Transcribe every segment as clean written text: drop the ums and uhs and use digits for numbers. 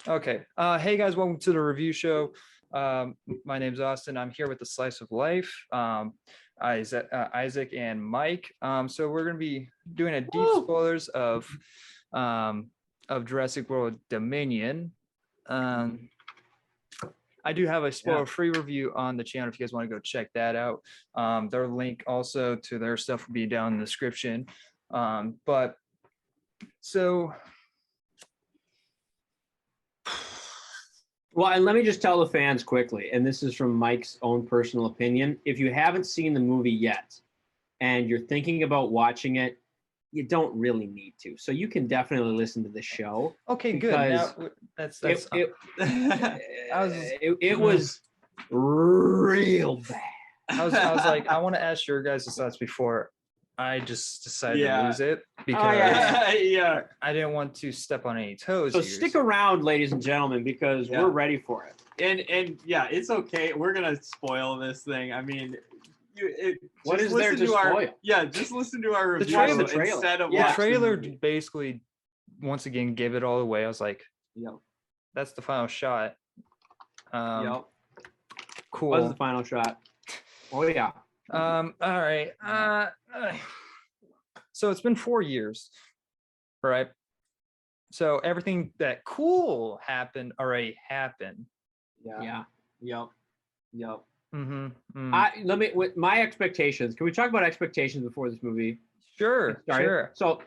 Okay. Hey guys, welcome to the review show. My name's Austin. I'm here with the Slice of Life, Isaac and Mike. So we're gonna be doing a deep spoilers of Jurassic World Dominion. I do have a spoiler-free review on the channel if you guys want to go check that out. Their link also to their stuff will be down in the description. But so. Well, and let me just tell the fans quickly, and this is from Mike's own personal opinion. If you haven't seen the movie yet and you're thinking about watching it, you don't really need to. So you can definitely listen to the show. Okay, good. Now, that's it was real bad. I was like, I want to ask your guys' thoughts before I just decided to lose it because I didn't want to step on any toes. So stick around, ladies and gentlemen, because we're ready for it. And yeah, it's okay. We're gonna spoil this thing. I mean, what is there to spoil? Just listen to our review instead of the trailer. Basically, once again, give it all away. I was like, that's the final shot. Cool. What was the final shot? Oh yeah. All right. So it's been 4 years, right? So everything that cool happened already happened. Yep. Let me with my expectations. Can we talk about expectations before this movie? Sure. So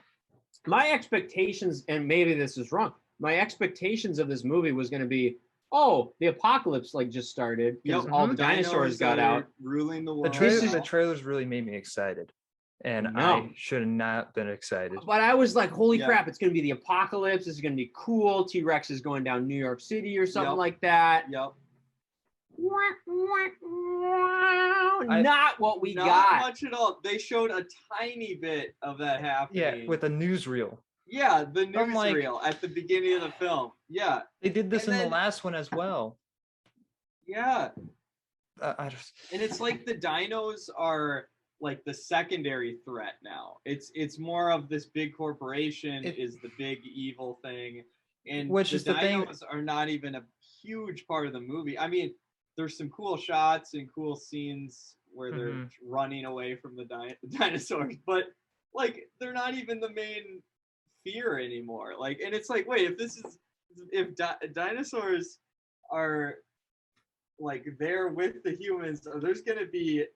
my expectations, and maybe this is wrong. My expectations of this movie was going to be, oh, the apocalypse just started because all the dinosaurs got out, ruling the world. The trailers really made me excited, and I should have not been excited. But I was like, holy crap! It's going to be the apocalypse. This is going to be cool. T-Rex is going down New York City or something like that. Not what we got. Not much at all. They showed a tiny bit of that happening. Yeah, with a newsreel. Yeah, the newsreel at the beginning of the film. Yeah. They did this in the last one as well. Yeah. And it's like the dinos are like the secondary threat now. It's more of this big corporation is the big evil thing. And which the dinos are not even a huge part of the movie. I mean, there's some cool shots and cool scenes where they're running away from the dinosaurs, but they're not even the main fear anymore. And it's like, wait, if dinosaurs are there with the humans, there's gonna be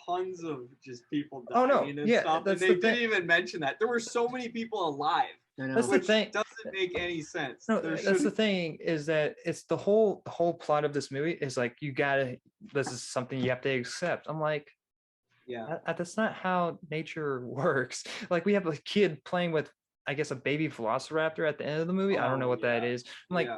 tons of just people dying and stuff. And they didn't even mention that there were so many people alive. That's the thing. Doesn't make any sense. No, that's the thing is that it's the whole plot of this movie is this is something you have to accept. I'm like, that's not how nature works. We have a kid playing with, I guess, a baby velociraptor at the end of the movie. I don't know what that is. I'm like,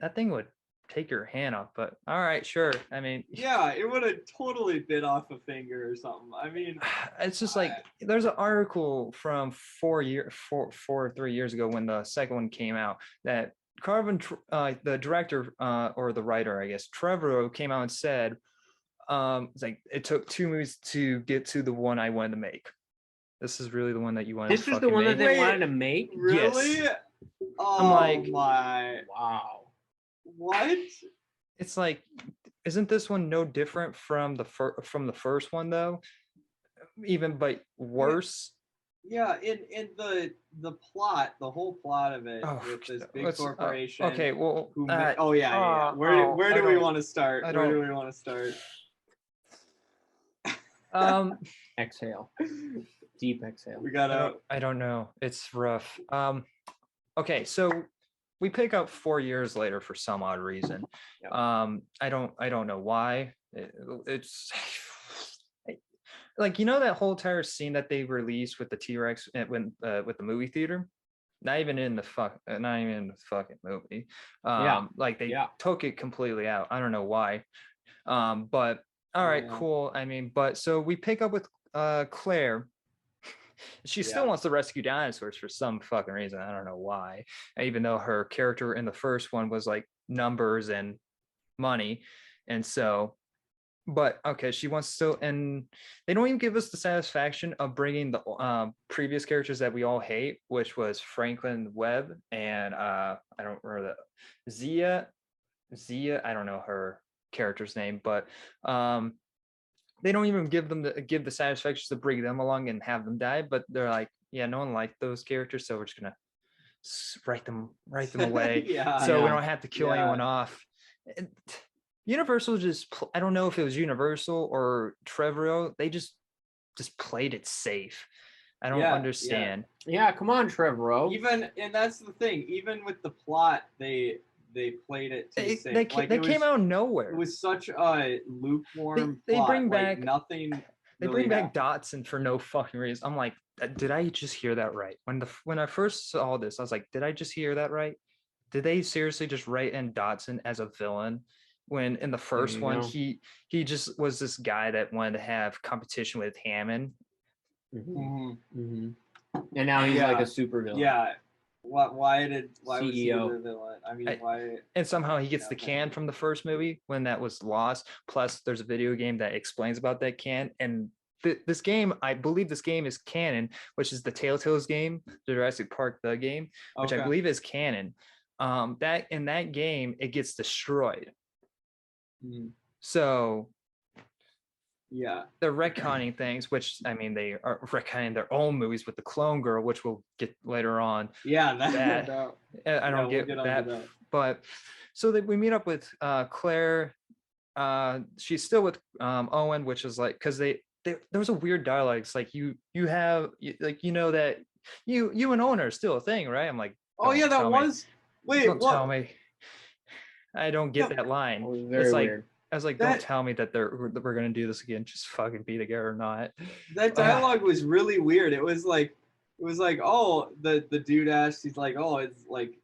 that thing would take your hand off, but all right, sure. I mean, it would have totally bit off a finger or something. I mean, it's just there's an article from 3 years ago when the second one came out that the director or the writer, I guess, Trevor came out and said, it's it took 2 movies to get to the one I wanted to make. This is really the one that you wanted. This is the one that they wanted to make. Really? Yes. Oh, I'm like, wow. What? It's isn't this one no different from the first one though? Even but worse. Yeah, in the plot, the whole plot of it with this big corporation. Okay, well. Where do we want to start? Exhale. Deep exhale. We gotta. I don't know. It's rough. Okay, so we pick up 4 years later for some odd reason. I don't know why. It's that whole entire scene that they released with the T-Rex with the movie theater. Not even in the fucking movie. They took it completely out. I don't know why. But all right, cool. I mean, but so we pick up with Claire. She still wants to rescue dinosaurs for some fucking reason. I don't know why. Even though her character in the first one was numbers and money. And so but okay, she wants to, and they don't even give us the satisfaction of bringing the previous characters that we all hate, which was Franklin Webb and I don't remember the Zia, I don't know her character's name, but they don't even give the satisfaction to bring them along and have them die, but they're like, yeah, no one liked those characters, so we're just gonna write them away, so we don't have to kill anyone off. Universal just, I don't know if it was Universal or Trevorrow, they just played it safe. I don't understand. Yeah, come on, Trevorrow. And that's the thing. Even with the plot, they played it too safe. They came out of nowhere. It was such a lukewarm they plot. bring back nothing. They bring back Dotson for no fucking reason. I'm like, did I just hear that right? When I first saw this, I was like, did I just hear that right? Did they seriously just write in Dotson as a villain? When in the first one, he just was this guy that wanted to have competition with Hammond. And now he's like a super villain. Yeah. Why was he CEO. the villain? I mean, why? And somehow he gets the can from the first movie when that was lost. Plus, there's a video game that explains about that can. And this game, I believe this game is canon, which is the Telltale's game, the Jurassic Park the game, which I believe is canon. That in that game, it gets destroyed. So they're retconning things, which I mean, they are retconning their own movies with the clone girl, which we'll get later on. I don't get that. But so that we meet up with Claire. She's still with Owen, which is like, because there was a weird dialogue. It's like you have like, you know, that you and Owen are still a thing, right? I'm like, that was. Wait, don't tell me. I don't get that line. It's like weird. I was like, don't tell me that we're gonna do this again. Just fucking be together or not. That dialogue was really weird. It was like, oh, the dude asked, he's like, oh, it's like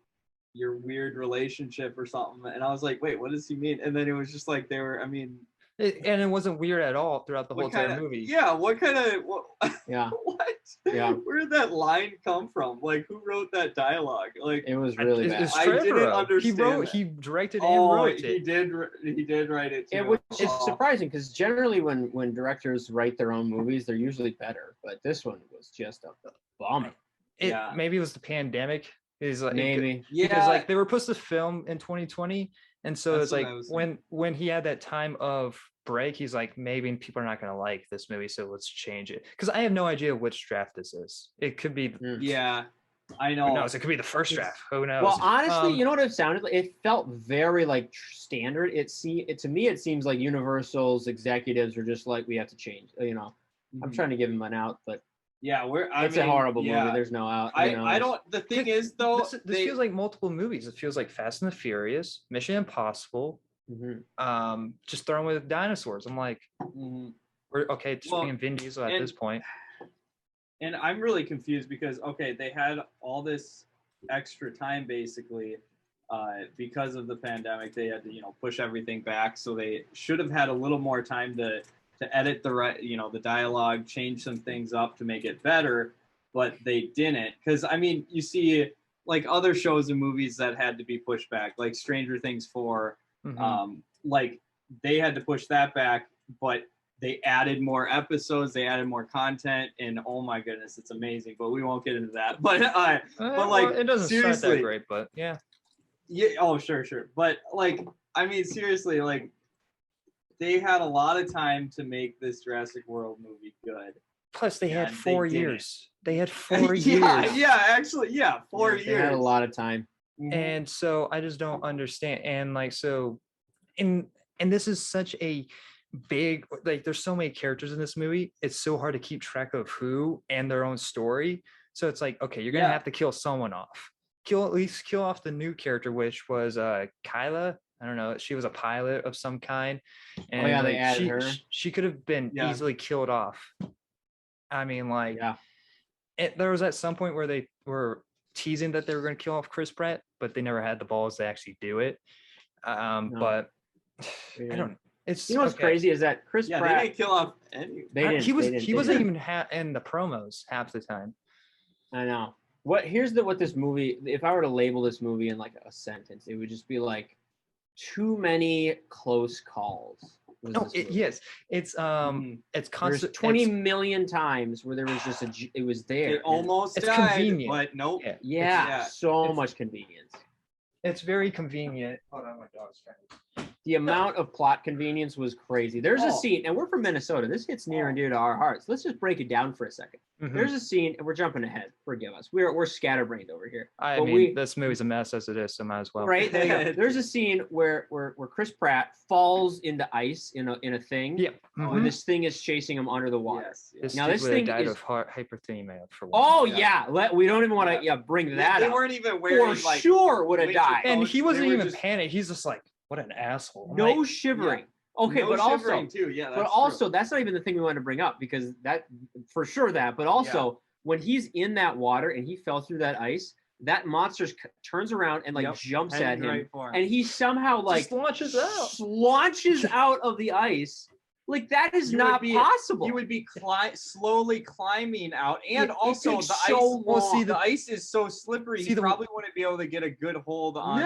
your weird relationship or something, and I was like, wait, what does he mean? And then it was just like they were. I mean. And it wasn't weird at all throughout the whole entire movie. Yeah, what kind of yeah. What? Yeah. Where did that line come from? Like, who wrote that dialogue? Like, it was really bad. I didn't understand. He directed and wrote it. He did write it too. Which is surprising because generally when directors write their own movies, they're usually better. But this one was just a bomb. Maybe it was the pandemic. Is like maybe because like they were supposed to film in 2020. And so it's like when he had that time of break, he's like, maybe people are not going to like this movie, so let's change it. Because I have no idea which draft this is. It could be. Yeah, I know. Who knows? It could be the first draft. Who knows? Well, honestly, you know what it sounded like? It felt very like standard. To me, it seems like Universal's executives are just like, we have to change. You know, I'm trying to give him an out, but. Yeah, it's a horrible movie. There's no out. I don't. The thing is, though, this feels like multiple movies. It feels like Fast and the Furious, Mission Impossible, just thrown with dinosaurs. I'm like, we're okay. Just being Vin Diesel at this point. And I'm really confused because they had all this extra time basically because of the pandemic. They had to push everything back, so they should have had a little more time to edit the dialogue, change some things up to make it better, but they didn't. Because I mean, you see like other shows and movies that had to be pushed back, like Stranger Things 4, like they had to push that back, but they added more episodes, they added more content, and oh my goodness, it's amazing. But we won't get into that. But like, it doesn't seriously, start that great, but yeah. Oh, sure. But like, I mean, seriously, like. They had a lot of time to make this Jurassic World movie good. Plus, they had 4 years. They had 4 years. Yeah, actually, 4 years. They had a lot of time. And so I just don't understand. And like, so, and this is such a big, like, there's so many characters in this movie. It's so hard to keep track of who and their own story. So it's like, okay, you're gonna have to kill someone off. At least kill off the new character, which was Kyla. I don't know. She was a pilot of some kind, and they added her. She could have been easily killed off. I mean, like, there was at some point where they were teasing that they were going to kill off Chris Pratt, but they never had the balls to actually do it. But I don't. It's what's crazy is that Chris Pratt. They didn't kill off any. He wasn't even in the promos half the time. I know. What this movie? If I were to label this movie in like a sentence, it would just be like. Too many close calls. Yes, it's it's constant. There's 20 million times where there was just it was there. It almost it's died, convenient. but nope. So much convenience. It's very convenient. Hold on, my dog's trying. The amount of plot convenience was crazy. There's a scene, and we're from Minnesota. This hits near and dear to our hearts. Let's just break it down for a second. There's a scene, and we're jumping ahead. Forgive us. We're scatterbrained over here. I mean, this movie's a mess as it is, so might as well. Right there you go. There's a scene where Chris Pratt falls into ice in a thing. Yep. When this thing is chasing him under the water. Yes. Now this thing died of hypothermia for one. Oh yeah. We don't even want to bring that up. They weren't even wearing for sure would have died. And he wasn't even panicked. He's just like, what an asshole. No shivering. Okay, no but also too. Yeah, but also that's not even the thing we wanted to bring up, because that for sure but also when he's in that water and he fell through that ice, that monster turns around and jumps at him, and he somehow just launches out of the ice. Like, that is not possible. You would be slowly climbing out, and also the ice. The ice is so slippery. You probably wouldn't be able to get a good hold on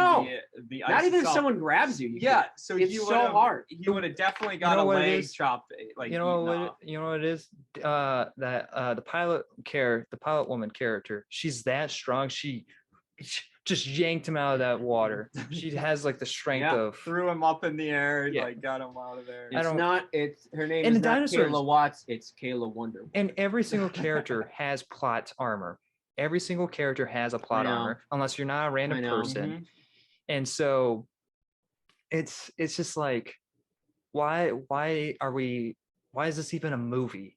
the ice. Not even itself. if someone grabs you. So it's so hard. He would have definitely got a leg chopped. Like, you know what it is? The pilot woman character. She's that strong. She just yanked him out of that water. She has like the strength of threw him up in the air, got him out of there. Her name is not Kayla Watts, it's Kayla Wonder. And every single character has plot armor. Every single character has a plot armor, unless you're not a random person. And so it's just like, why is this even a movie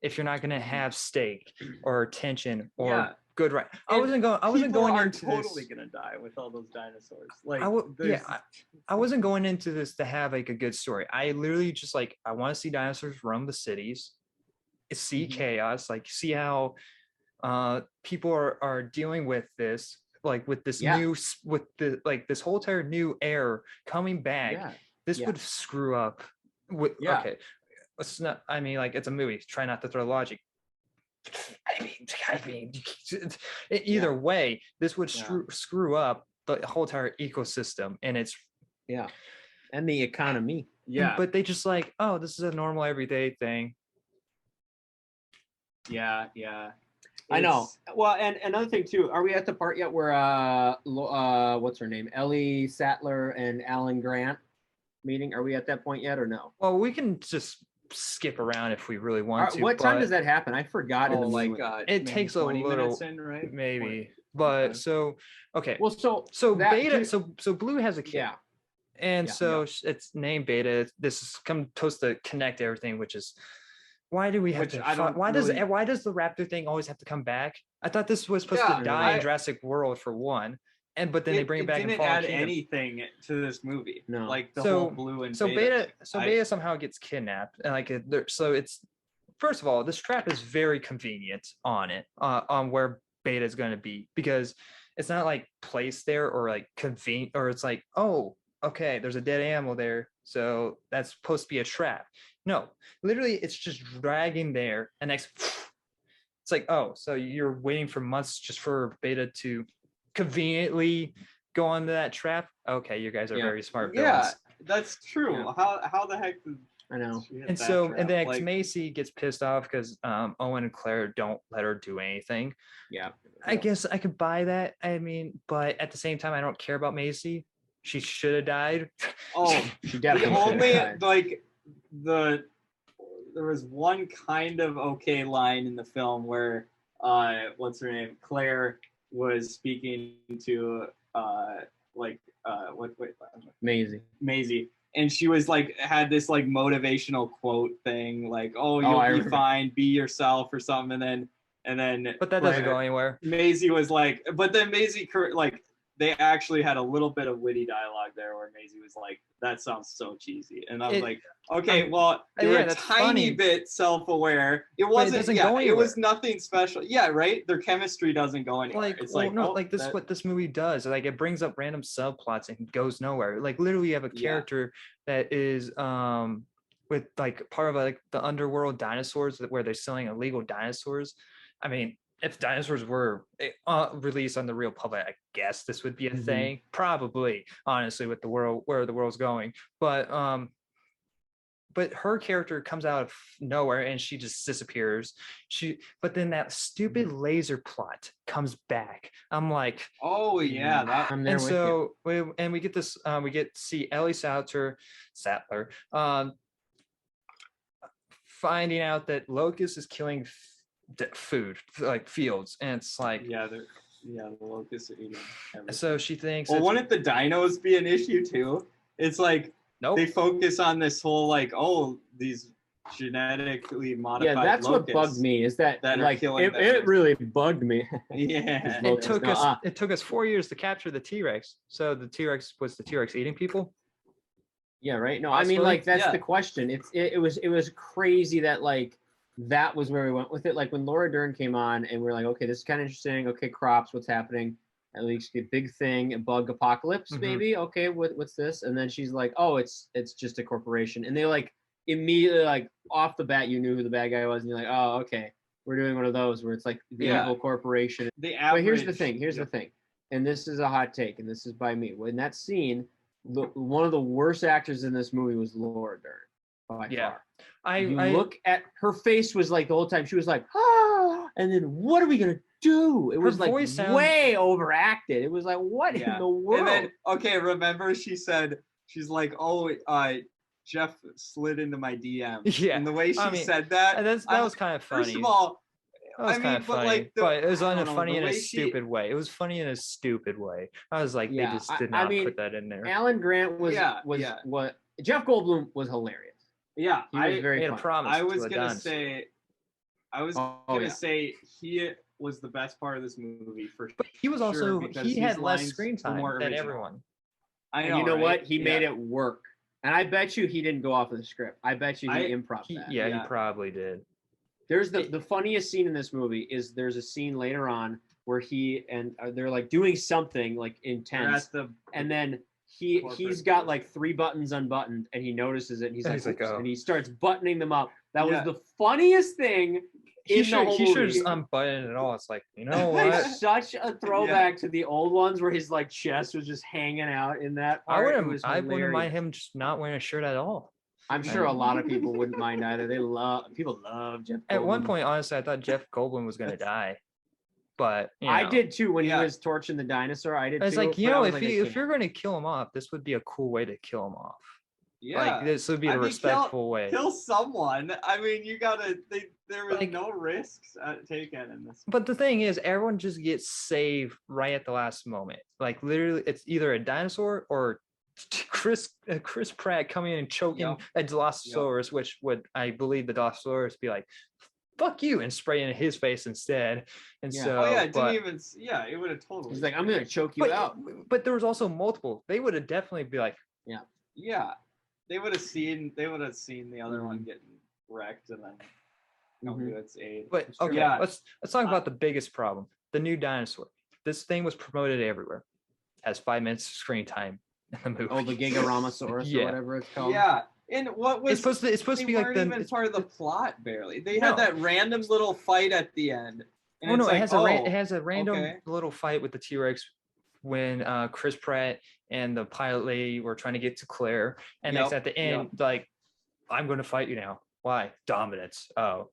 if you're not going to have stake or tension or good, right? I wasn't going into totally gonna die with all those dinosaurs. Like, I wasn't going into this to have like a good story. I literally just I want to see dinosaurs roam the cities, see chaos, like see how people are dealing with this, like with this this whole entire new era coming back. This would screw up. Okay, it's not. I mean, like, it's a movie. Try not to throw logic. I mean, either way, this would screw up the whole entire ecosystem, and it's and the economy. But they just like, oh, this is a normal everyday thing. I know. Well, and another thing too, are we at the part yet where what's her name, Ellie Sattler and Alan Grant meeting? Are we at that point yet, or no? Well, we can just skip around if we really want to. What time does that happen? I forgot. It takes a little in, right? Maybe. But so okay. Well, so Beta. So Blue has a kid. And it's named Beta. This is supposed to connect everything, which is why do we have to? Why does the raptor thing always have to come back? I thought this was supposed to die in Jurassic World for one. But then they bring it back and didn't add anything to this movie. No, like the whole Blue and Beta. Beta somehow gets kidnapped, and so it's, first of all, this trap is very convenient on where Beta is going to be, because it's not like placed there or like convenient, or it's like, oh, okay, there's a dead animal there, so that's supposed to be a trap. No, literally, it's just dragging there, and it's like, oh, so you're waiting for months just for Beta to conveniently go onto that trap. Okay, you guys are very smart villains. That's true. How the heck did I know? And so trap? And then Macy gets pissed off because Owen and Claire don't let her do anything. I guess I could buy that. I mean, but at the same time, I don't care about Macy. She should have died. She definitely there was one kind of okay line in the film where what's her name, Claire, was speaking to Maisie, and she was like, had this like motivational quote thing, like, oh, you'll be fine, be yourself, or something, and then but that doesn't go anywhere. Maisie was like, but then Maisie, like, they actually had a little bit of witty dialogue there where Maisie was like, that sounds so cheesy. And I was like, okay, well, they were a tiny bit self-aware. It wasn't, it was nothing special. Yeah, right? Their chemistry doesn't go anywhere. What this movie does. Like, it brings up random subplots and goes nowhere. Like, literally, you have a character that is with like part of like the underworld dinosaurs, where they're selling illegal dinosaurs. I mean, if dinosaurs were released on the real public, I guess this would be a thing. Probably, honestly, with the world, where the world's going. But but her character comes out of nowhere and she just disappears. But then that stupid laser plot comes back. I'm like, oh yeah, that. I'm there and with so we get this, we get to see Ellie Sattler, finding out that Locust is killing food, like fields, and it's like, the locusts are eating everything. So she thinks, well, wouldn't the dinos be an issue too? It's like, nope. They focus on this whole like, oh, these genetically modified. Yeah, that's what bugged me. Is that like it really bugged me. Yeah, it took us 4 years to capture the T-Rex. So the T-Rex was the T-Rex eating people. Yeah, right. No, possibly. I mean, like that's the question. It was crazy that like that was where we went with it. Like when Laura Dern came on, and we're like, okay, this is kind of interesting. Okay, crops, what's happening? At least a big thing, a bug apocalypse, maybe. Okay, what's this? And then she's like, oh, it's just a corporation. And they like immediately, like off the bat, you knew who the bad guy was, and you're like, oh, okay, we're doing one of those where it's like the evil corporation. But here's the thing. Here's the thing, and this is a hot take, and this is by me. In that scene, one of the worst actors in this movie was Laura Dern. By far. I look at her face was like the whole time she was like, ah, and then what are we gonna do? It was like way overacted. It was like, what in the world? And then, remember she's like, oh, Jeff slid into my DM. Yeah. And the way she said that, and that was kind of funny. First of all, that was kind of funny, but it was funny in a stupid way. It was funny in a stupid way. I was like, they just did not put that in there. Alan Grant was what Jeff Goldblum was hilarious. Yeah, he was very funny. I was gonna say he was the best part of this movie for sure. But he was also he had less screen time than everyone. I know. And you know what? He made it work. And I bet you he didn't go off of the script. I bet you he improv that. Yeah, he probably did. There's the funniest scene in this movie is there's a scene later on where he and they're like doing something like intense, and then he's got like 3 buttons unbuttoned, and he notices it, and he's like oh. And he starts buttoning them up. That was the funniest thing. He should just unbutton it all. It's like, you know what? It's such a throwback to the old ones where his like chest was just hanging out in that part. I wouldn't mind him just not wearing a shirt at all. I'm sure a lot of people wouldn't mind either. People love Jeff Goldblum. At one point, honestly, I thought Jeff Goldblum was going to die. But I did too when he was torching the dinosaur. I did too. It's like, if you're going to kill him off, this would be a cool way to kill him off. Yeah, like this would be a respectful way. Kill someone. I mean, you gotta. There was no risks taken in this. But the thing is, everyone just gets saved right at the last moment. Like literally, it's either a dinosaur or Chris Pratt coming in and choking a Dilophosaurus, which would, I believe, the Dilophosaurus be like, "Fuck you," and spray in his face instead. And so, it would have totally. He's like, "I'm gonna choke you out." But there was also multiple. They would have definitely be like, yeah. They would have seen the other one getting wrecked, and then come to its aid. But let's talk about the biggest problem: the new dinosaur. This thing was promoted everywhere. Has 5 minutes of screen time in the movie. Oh, the Gigaramasaurus or whatever it's called. Yeah, and what was it's supposed to be like even part of the plot barely. They had that random little fight at the end. And it has a random little fight with the T-Rex when Chris Pratt and the pilot lady were trying to get to Claire, and it's at the end like, I'm going to fight you now. Why? Dominance. Oh,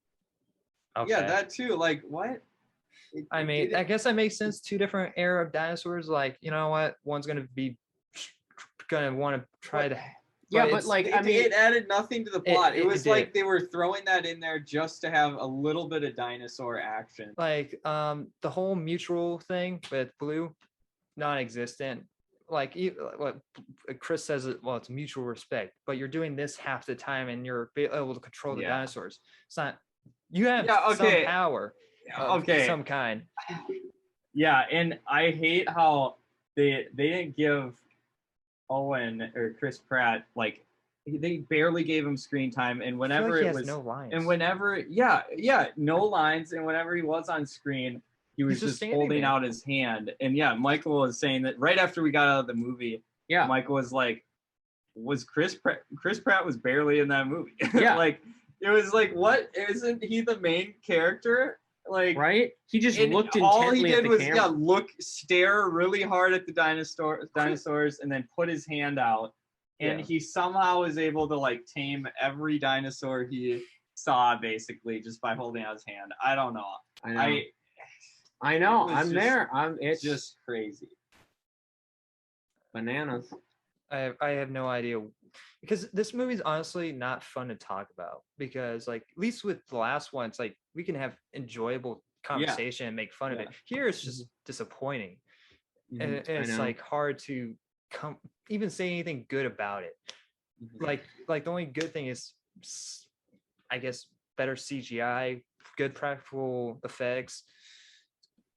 okay. Yeah, that too. Like what? I guess that makes sense. 2 different era of dinosaurs. Like, you know what? One's going to want to try to. But like, it added nothing to the plot. It was like they were throwing that in there just to have a little bit of dinosaur action. Like the whole mutual thing with Blue, non-existent. Like what Chris says, it's mutual respect, but you're doing this half the time and you're able to control the dinosaurs. It's not, you have some power of some kind. Yeah, and I hate how they didn't give Owen or Chris Pratt, like, they barely gave him screen time, and whenever it was no lines. And whenever no lines, and whenever he was on screen, he was just holding out his hand. And Michael was saying that right after we got out of the movie, Michael was like, was Chris Pratt was barely in that movie. Yeah. Like, it was like, what? Isn't he the main character? Like, right? He just looked intently all he did at the was camera. stare really hard at the dinosaurs, and then put his hand out. and he somehow is able to like tame every dinosaur he saw basically just by holding out his hand. I don't know. I know. I'm there. It's just crazy. Bananas. I have no idea, because this movie's honestly not fun to talk about, because like at least with the last one, it's like we can have enjoyable conversation and make fun of it. Here it's just disappointing. And it's like hard to even say anything good about it. Like the only good thing is, I guess, better CGI, good practical effects.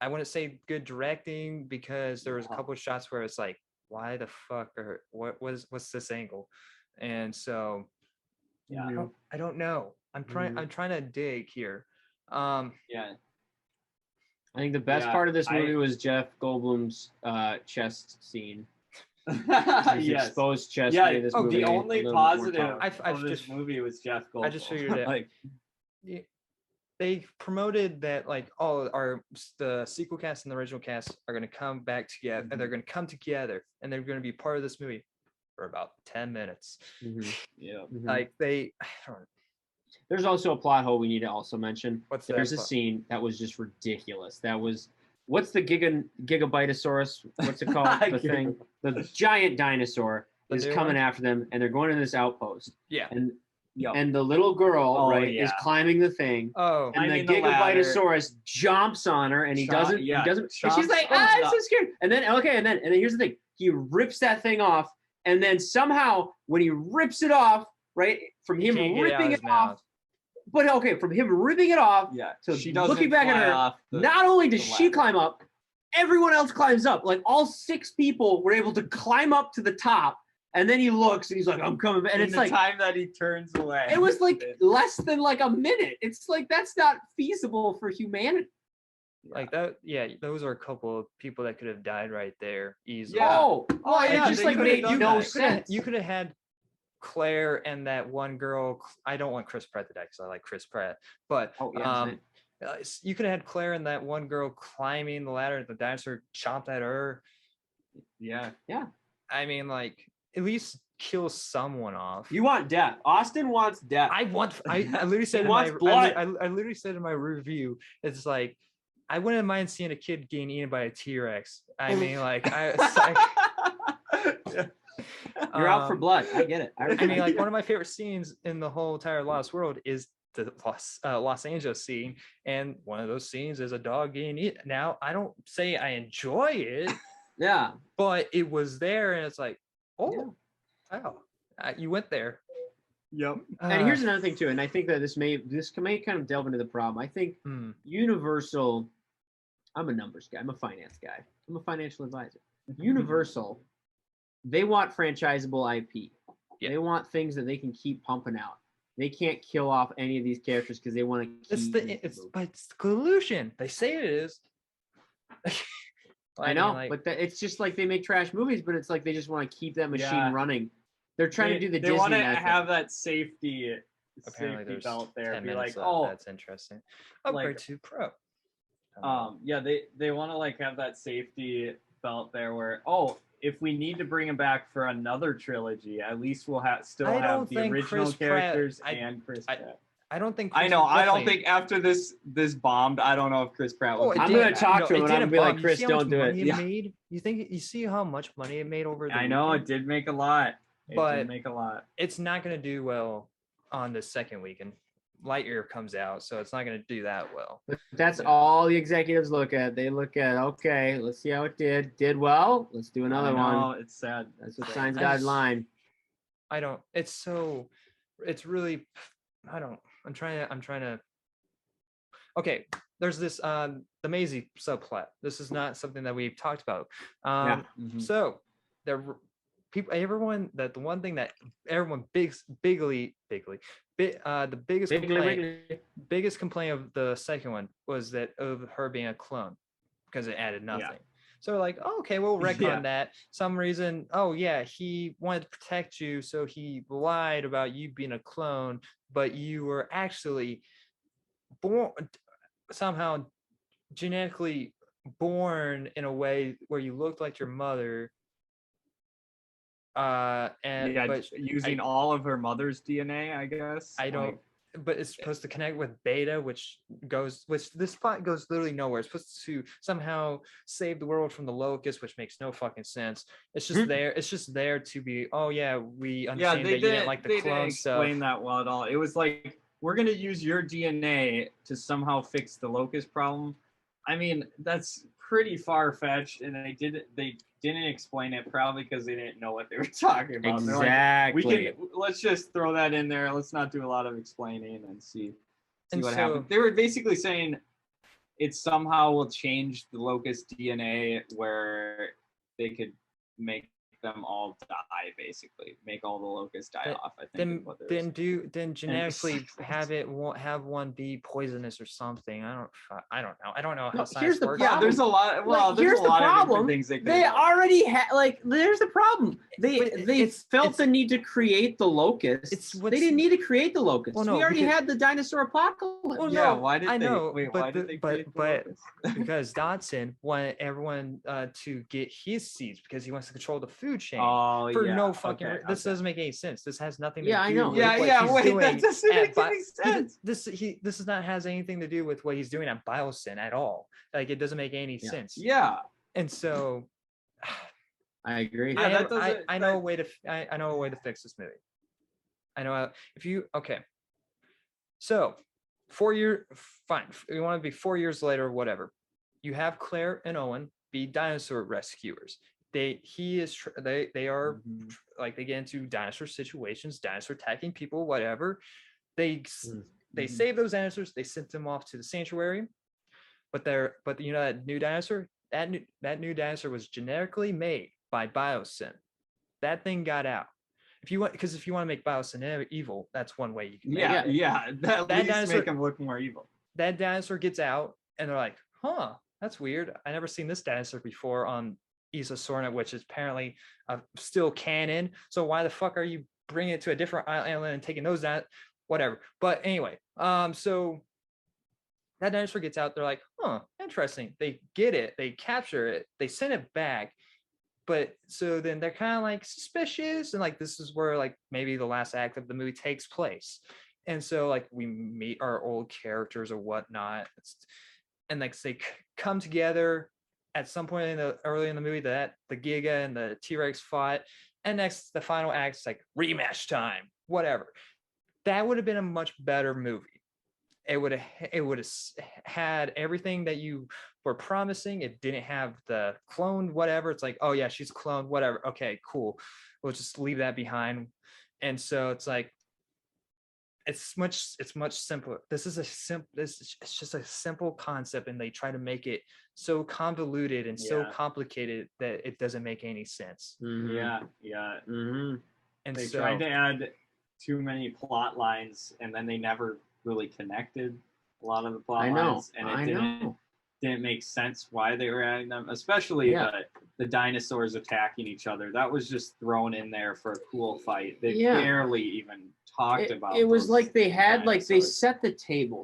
I wouldn't say good directing, because there was a couple of shots where it's like, why the fuck, or what's this angle? And so I don't know. I'm trying to dig here. I think the best part of this movie was Jeff Goldblum's chest scene. Exposed chest. This movie the only positive of this movie was Jeff Goldblum. I just figured it. Like, they promoted that like the sequel cast and the original cast are going to come back together, and they're going to come together, and they're going to be part of this movie for about 10 minutes. Like I don't know. There's also a plot hole we need to also mention. There's a scene that was just ridiculous. That was, what's the Gigabitosaurus? What's it called? The thing, the giant dinosaur is coming after them, and they're going to this outpost. And the little girl, is climbing the thing. And the Gigabitosaurus jumps on her, and he doesn't. And she's like, I'm so scared. And then here's the thing: he rips that thing off, and then somehow when he rips it off, from him ripping it off. But from him ripping it off to looking back at her, not only does she climb up, everyone else climbs up. Like all 6 people were able to climb up to the top. And then he looks and he's like, I'm coming back. And it's like the time that he turns away. It was like less than like a minute. It's like, that's not feasible for humanity. Like that, those are a couple of people that could have died right there easily. It just like made no sense. You could have had Claire and that one girl. I don't want Chris Pratt to die because I like Chris Pratt, but you could have had Claire and that one girl climbing the ladder. The dinosaur chomped at her. I mean, like, at least kill someone off. You want death. Austin wants death. I literally said I literally said in my review, it's like, I wouldn't mind seeing a kid getting eaten by a T-Rex. I mean, like, you're out for blood. I get it. I mean, like, one of my favorite scenes in the whole entire Lost World is the Los Angeles scene, and one of those scenes is a dog getting eaten. Now, I don't say I enjoy it. But it was there, and it's like, wow, you went there. And here's another thing too, and I think that this may kind of delve into the problem. I think Universal. I'm a numbers guy. I'm a finance guy. I'm a financial advisor. Universal, they want franchisable IP. They want things that they can keep pumping out. They can't kill off any of these characters because they want to keep. It's collusion. They say it is. I know, but it's just like they make trash movies, but it's like they just want to keep that machine running. They're trying to do the Disney. They want to method. have that safety belt there. Be like, that's interesting. Upgrade to Pro. They want to like have that safety belt there where if we need to bring him back for another trilogy, at least we'll have the original characters and Chris Pratt. I don't think. I don't think after this bombed, I don't know if Chris Pratt will. I'm going to talk to him and I'm going to be like, Chris, don't do it. Made? You see how much money it made over the I know weekend? It did make a lot. It's not going to do well on the second weekend. Lightyear comes out, so it's not going to do that well. That's all the executives look at. They look at, okay, let's see how it did. Did well? Let's do another one. It's sad. That's what signs dotted line. I'm trying to. Okay, there's this the Maisie subplot. This is not something that we've talked about. So the one thing that everyone the biggest complaint of the second one was that of her being a clone because it added nothing. So we're like, okay, we'll retcon that. Some reason, he wanted to protect you, so he lied about you being a clone, but you were actually born somehow genetically born in a way where you looked like your mother. And but using all of her mother's DNA, I guess. I don't. But it's supposed to connect with Beta, which this plot goes literally nowhere. It's supposed to somehow save the world from the locust, which makes no fucking sense. It's just there. It's just there to be. Oh yeah, we understand that you didn't like the clone stuff. Explain that well at all. It was like, we're gonna use your DNA to somehow fix the locust problem. I mean, that's pretty far-fetched, and they didn't explain it, probably because they didn't know what they were talking about. Exactly. Like, let's just throw that in there. Let's not do a lot of explaining and see what happens. They were basically saying it somehow will change the locust DNA where they could make them all die, basically make all the locusts die off. I think then genetically have one be poisonous or something. I don't know how science works. Yeah, there's a lot. Well, there's a lot of different things they already had. There's the problem. They felt the need to create the locusts. They didn't need to create the locusts. Well, no, we already had the dinosaur apocalypse. Well, yeah, why did but because Dodson wanted everyone to get his seeds because he wants to control the food chain. No fucking this doesn't make any sense. This has nothing to do I know. with what he's doing. That doesn't make any sense. This is not has anything to do with what he's doing at Biosyn at all. Like, it doesn't make any sense. Yeah. And so I agree. I know a way to fix this movie. I know if you so 4 years, fine. You want to be 4 years later, whatever. You have Claire and Owen be dinosaur rescuers. They are like, they get into dinosaur situations, dinosaur attacking people, whatever. They save those dinosaurs. They sent them off to the sanctuary. But you know that new dinosaur, that new dinosaur was genetically made by Biosyn. That thing got out. If you want to make Biosyn evil, that's one way you can make it. That dinosaur make them look more evil. That dinosaur gets out, and they're like, "Huh, that's weird. I never seen this dinosaur before on Issac, which is apparently still canon. So why the fuck are you bringing it to a different island and taking those down? Whatever." But anyway, so that dinosaur gets out. They're like, "Huh, interesting." They get it. They capture it. They send it back. But so then they're kind of like suspicious, and like this is where like maybe the last act of the movie takes place. And so like we meet our old characters or whatnot, and like they come together at some point early in the movie that the Giga and the T-Rex fought, and next the final act is like rematch time, whatever. That would have been a much better movie. It would have had everything that you were promising. It didn't have the cloned whatever. It's like, oh yeah, she's cloned, whatever. Okay, cool. We'll just leave that behind. And so it's like, it's much simpler. It's just a simple concept, and they try to make it so convoluted and so complicated that it doesn't make any sense. And they so tried to add too many plot lines, and then they never really connected a lot of the plot lines, and it didn't make sense why they were adding them, especially the dinosaurs attacking each other. That was just thrown in there for a cool fight. They barely even talked about it. Was like they had dinosaurs. Like they set the table.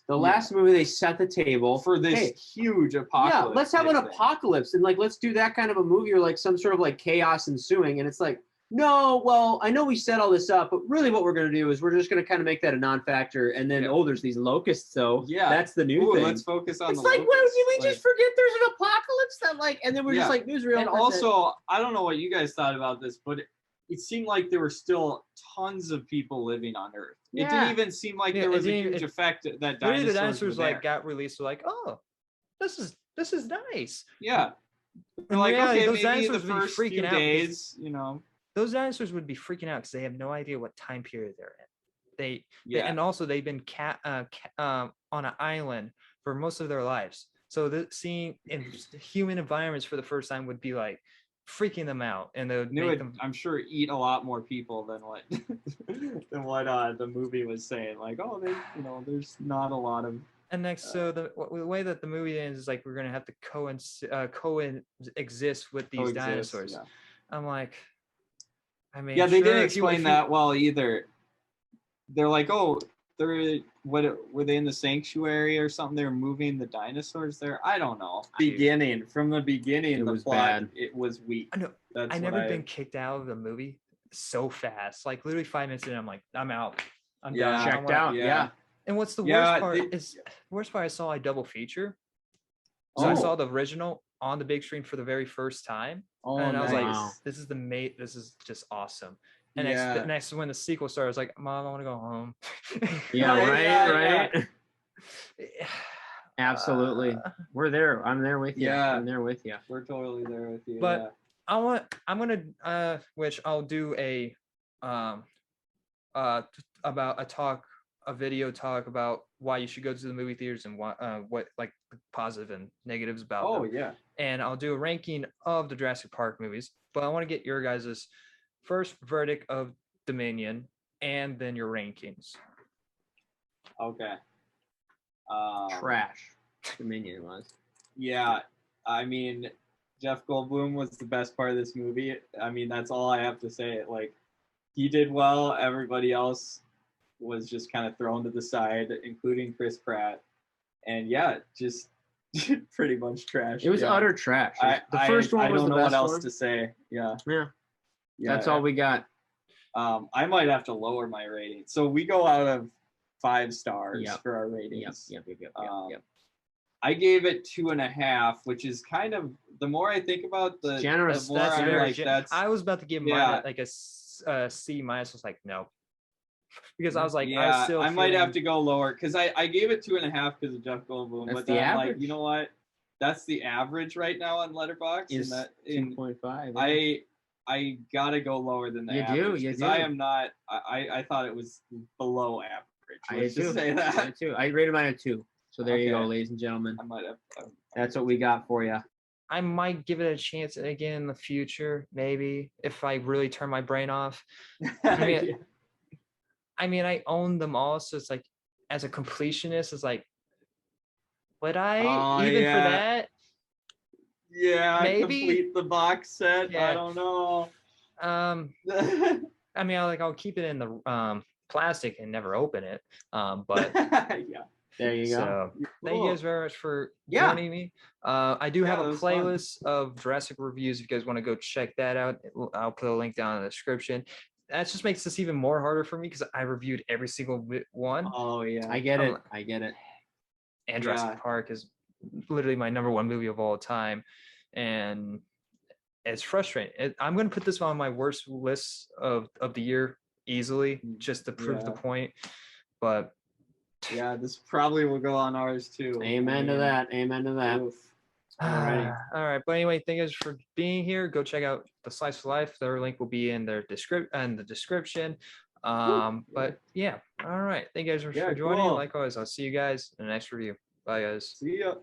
The last movie they set the table for this huge apocalypse. Yeah, let's have an apocalypse, and like let's do that kind of a movie, or like some sort of like chaos ensuing. And it's like, no, well, I know we set all this up, but really what we're going to do is we're just going to kind of make that a non-factor, and then there's these locusts, so that's the new thing. Let's focus on it's the like, locusts. Well, did we just forget there's an apocalypse that like, and then we're just like newsreel. And also, I don't know what you guys thought about this, but it seemed like there were still tons of people living on Earth. It didn't even seem like there was a huge effect that the dinosaurs like got released. Like, oh, this is nice. Yeah. They're like, okay, maybe the first few days, you know. Those dinosaurs would be freaking out because they have no idea what time period they're in. And also they've been on an island for most of their lives. So seeing in human environments for the first time would be like freaking them out, and they would make them, I'm sure, eat a lot more people than what the movie was saying. Like, oh, there's not a lot of. And next, so the way that the movie ends is like we're gonna have to coexist with these dinosaurs. Yeah. I'm like. I mean, they didn't explain that well either. They're like, oh, were they in the sanctuary or something? They were moving the dinosaurs there. I don't know. From the beginning, the plot, bad. It was weak. I know. I never been kicked out of the movie so fast. Like literally 5 minutes in, I'm like, I'm out. I'm done. Checked out. Yeah. And what's the worst part is worst part I saw a double feature. So I saw the original on the big screen for the very first time. And I was like, this is just awesome. And next when the sequel started, I was like, Mom, I want to go home. Right. Absolutely. We're there. I'm there with you. I'm there with you. We're totally there with you. But I'm gonna which I'll do a video talk about why you should go to the movie theaters and what like positive and negatives about them. And I'll do a ranking of the Jurassic Park movies, but I want to get your guys' first verdict of Dominion and then your rankings. Okay. Trash. Dominion was. Yeah, I mean, Jeff Goldblum was the best part of this movie. I mean, that's all I have to say. Like, he did well. Everybody else was just kind of thrown to the side, including Chris Pratt. And yeah, just pretty much trash. It was utter trash. The first one was the best one. I don't know what else to say. Yeah. That's all we got. I might have to lower my rating. So we go out of 5 stars for our ratings. Yep. I gave it 2.5, which is kind of, the more I think about the generous. The more I'm like, that's. I was about to give mine like a C minus. I was like, no. Because I was like, I might have to go lower because I gave it 2.5 because of Jeff Goldblum. But then I'm like, you know what? That's the average right now on Letterboxd. Is 2.5. I gotta go lower than the average. You do. I am not. I thought it was below average. Let's just say that. I too. I rated mine a 2. So there you go, ladies and gentlemen. I might have. That's what we got for you. I might give it a chance again in the future, maybe if I really turn my brain off. I mean, I own them all, so it's like, as a completionist, it's like, would I for that? Yeah, maybe complete the box set. I don't know. I mean, I'll keep it in the plastic and never open it. But there you go. So thank you guys very much for joining me. I do have a playlist of Jurassic reviews. If you guys want to go check that out, I'll put a link down in the description. That just makes this even more harder for me because I reviewed every single one. Oh yeah, I get it. And Jurassic Park is literally my #1 movie of all time, and it's frustrating. I'm going to put this on my worst list of the year easily, just to prove the point. But yeah, this probably will go on ours too. Amen to that. Oof. All right. But anyway, thank you guys for being here. Go check out the Slice of Life. Their link will be in the description. But yeah. All right. Thank you guys for joining. Like always, I'll see you guys in the next review. Bye guys. See ya.